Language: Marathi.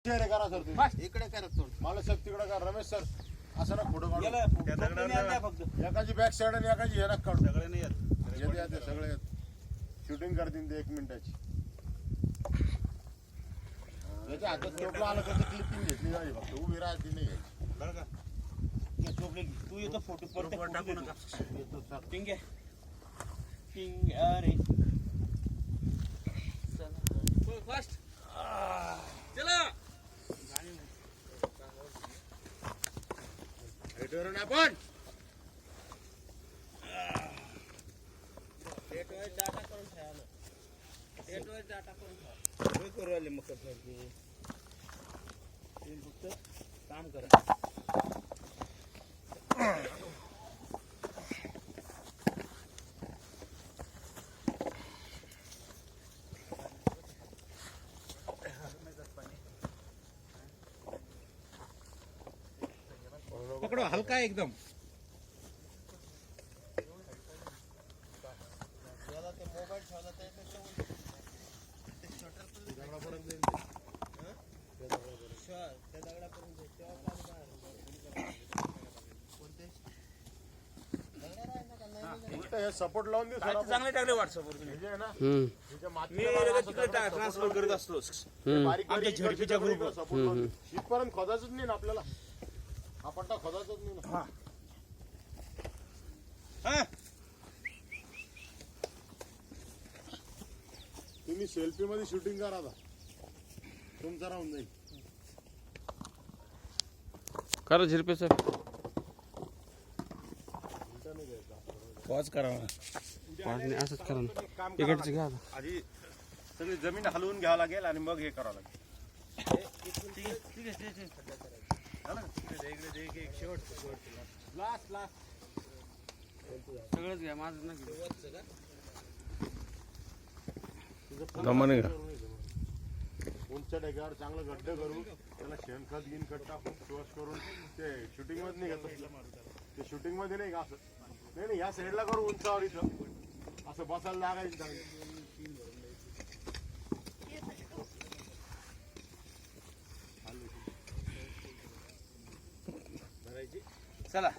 करा सर तुम्ही इकडे करा मला सर तिकडे करा रमेश सर असं ना फोटो काढू एकाची बॅक साइड आणि एकाची हे काढू सगळे नाही येत सगळे येत शूटिंग करतील ते 1 मिनिटाची याच्या हातात चोपला आलं तर क्लिपिंग घेतली जाईल फक्त उभी राहायची नाही घ्यायची बरं का चोपले तू येतो फोटो परत टाकू नका येतो सर पिंग आहे पिंग अरे चला फास्ट चला हेडवरून आपण डेटवर डाटा करून ठेवायला डेटवर डाटा करून ठेवा काय करू आले मग ते फक्त काम करा पकड़ो हल्का एकदम सपोर्ट लावून दे चांगले टाकले व्हॉट्सअपवर मी तिकडे ट्रान्सफर करत असतो आमच्या झडपीच्या ग्रुपवर सपोर्ट इथपर्यंत खोदायचंच नाही ना आपल्याला हा पट्टा खोदायचाच नाही ना तुम्ही सेल्फी मध्ये शूटिंग करा आता तुमचा राहून जाईल करा झिरपे सर पॉज करा असंच करा ना तिकडचं घ्या आधी सगळी जमीन हलवून घ्यावं लागेल आणि मग हे करावं लागेल सगळंच घ्या माझं ना दमाने का उंच डेगावर चांगलं गड्डे करू त्याला शेणखत गिनखत टाकून शोष करून ते शूटिंग मध्ये नाही घेत ते शूटिंग मध्ये नाही का असं नाही ह्या साईडला करू उंचावर इथं असं बसायला लागायचं चला